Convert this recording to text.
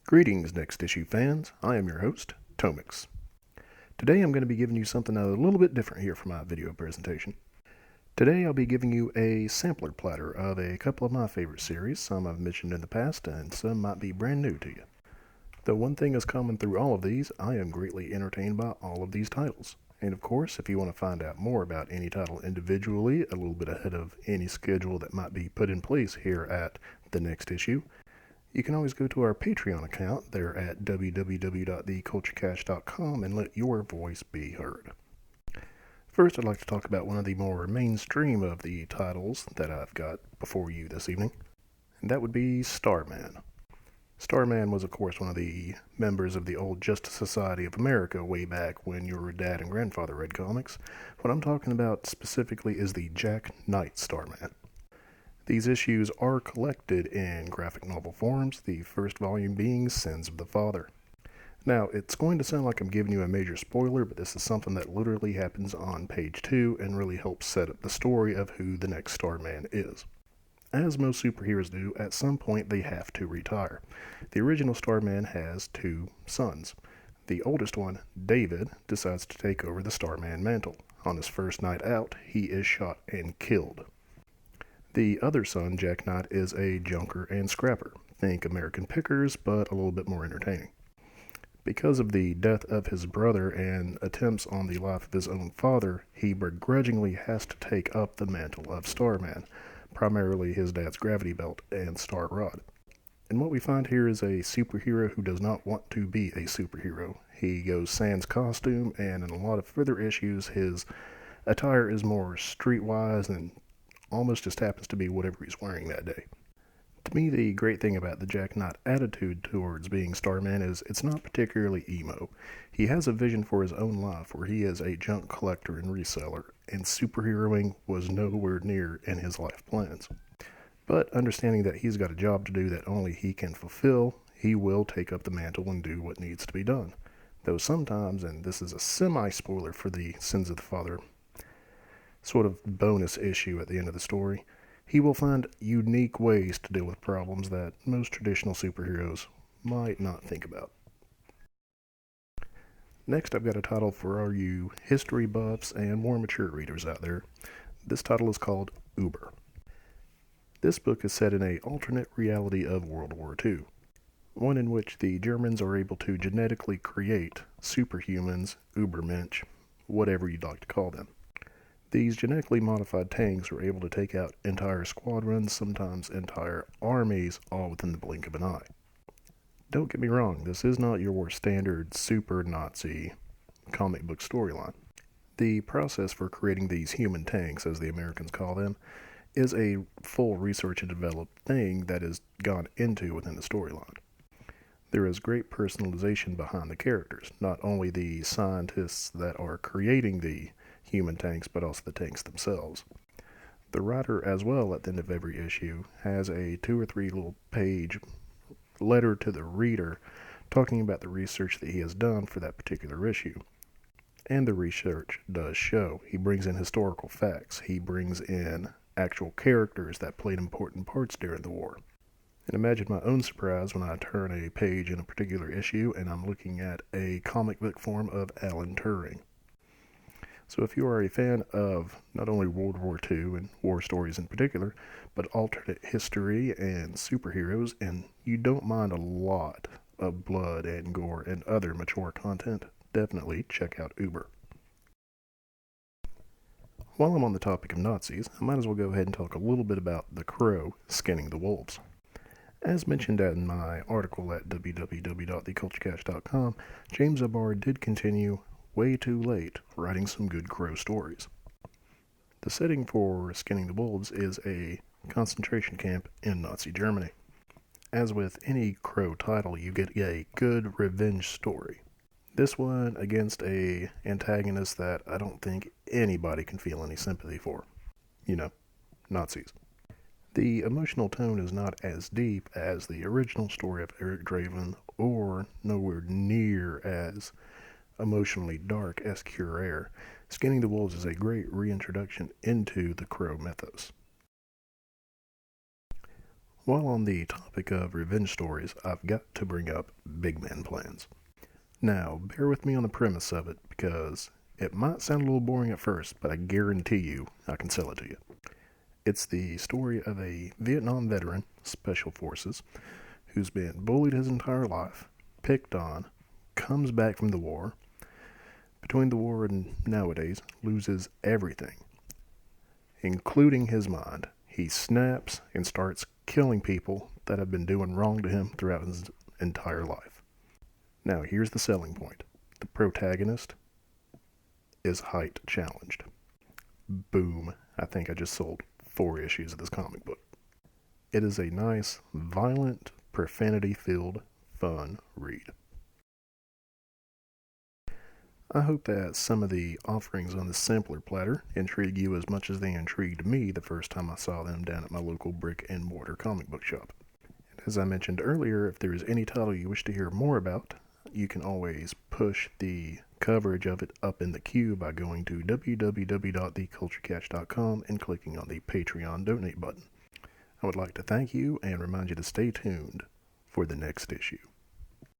Greetings, Next Issue fans. I am your host, Tomix. Today I'm going to be giving you something a little bit different here for my video presentation. Today I'll be giving you a sampler platter of a couple of my favorite series. Some I've mentioned in the past and some might be brand new to you. Though one thing is common through all of these, I am greatly entertained by all of these titles. And of course, if you want to find out more about any title individually, a little bit ahead of any schedule that might be put in place here at the Next Issue, you can always go to our Patreon account there at www.theculturecache.com and let your voice be heard. First, I'd like to talk about one of the more mainstream of the titles that I've got before you this evening, and that would be Starman. Starman was, of course, one of the members of the old Justice Society of America way back when your dad and grandfather read comics. What I'm talking about specifically is the Jack Knight Starman. These issues are collected in graphic novel forms, the first volume being Sins of the Father. Now, it's going to sound like I'm giving you a major spoiler, but this is something that literally happens on page 2 and really helps set up the story of who the next Starman is. As most superheroes do, at some point they have to retire. The original Starman has 2 sons. The oldest one, David, decides to take over the Starman mantle. On his first night out, he is shot and killed. The other son, Jack Knight, is a junker and scrapper. Think American Pickers, but a little bit more entertaining. Because of the death of his brother and attempts on the life of his own father, he begrudgingly has to take up the mantle of Starman, primarily his dad's gravity belt and star rod. And what we find here is a superhero who does not want to be a superhero. He goes sans costume, and in a lot of further issues, his attire is more streetwise and almost just happens to be whatever he's wearing that day. To me, the great thing about the Jack Knight attitude towards being Starman is it's not particularly emo. He has a vision for his own life where he is a junk collector and reseller, and superheroing was nowhere near in his life plans. But understanding that he's got a job to do that only he can fulfill, he will take up the mantle and do what needs to be done. Though sometimes, and this is a semi-spoiler for the Sins of the Father sort of bonus issue at the end of the story, he will find unique ways to deal with problems that most traditional superheroes might not think about. Next, I've got a title for all you history buffs and more mature readers out there. This title is called Uber. This book is set in an alternate reality of World War II, one in which the Germans are able to genetically create superhumans, Ubermensch, whatever you'd like to call them. These genetically modified tanks are able to take out entire squadrons, sometimes entire armies, all within the blink of an eye. Don't get me wrong, this is not your standard super Nazi comic book storyline. The process for creating these human tanks, as the Americans call them, is a full research and developed thing that is gone into within the storyline. There is great personalization behind the characters, not only the scientists that are creating the human tanks, but also the tanks themselves. The writer, as well, at the end of every issue, has a 2 or 3 little page letter to the reader talking about the research that he has done for that particular issue. And the research does show. He brings in historical facts. He brings in actual characters that played important parts during the war. And imagine my own surprise when I turn a page in a particular issue and I'm looking at a comic book form of Alan Turing. So if you are a fan of not only World War II and war stories in particular, but alternate history and superheroes, and you don't mind a lot of blood and gore and other mature content, definitely check out Uber. While I'm on the topic of Nazis, I might as well go ahead and talk a little bit about the Crow skinning the wolves. As mentioned in my article at www.theculturecache.com, James O'Barr did continue way too late writing some good Crow stories. The setting for Skinning the Wolves is a concentration camp in Nazi Germany. As with any Crow title, you get a good revenge story. This one against a antagonist that I don't think anybody can feel any sympathy for. You know, Nazis. The emotional tone is not as deep as the original story of Eric Draven, or nowhere near as emotionally dark as Cure. Skinning the Wolves is a great reintroduction into the Crow mythos. While on the topic of revenge stories, I've got to bring up Big Man Plans. Now, bear with me on the premise of it because it might sound a little boring at first, but I guarantee you I can sell it to you. It's the story of a Vietnam veteran, Special Forces, who's been bullied his entire life, picked on, comes back from the war, between the war and nowadays, loses everything, including his mind. He snaps and starts killing people that have been doing wrong to him throughout his entire life. Now, here's the selling point. The protagonist is height challenged. Boom. I think I just sold 4 issues of this comic book. It is a nice, violent, profanity-filled, fun read. I hope that some of the offerings on the sampler platter intrigue you as much as they intrigued me the first time I saw them down at my local brick and mortar comic book shop. And as I mentioned earlier, if there is any title you wish to hear more about, you can always push the coverage of it up in the queue by going to www.theculturecatch.com and clicking on the Patreon donate button. I would like to thank you and remind you to stay tuned for the next issue.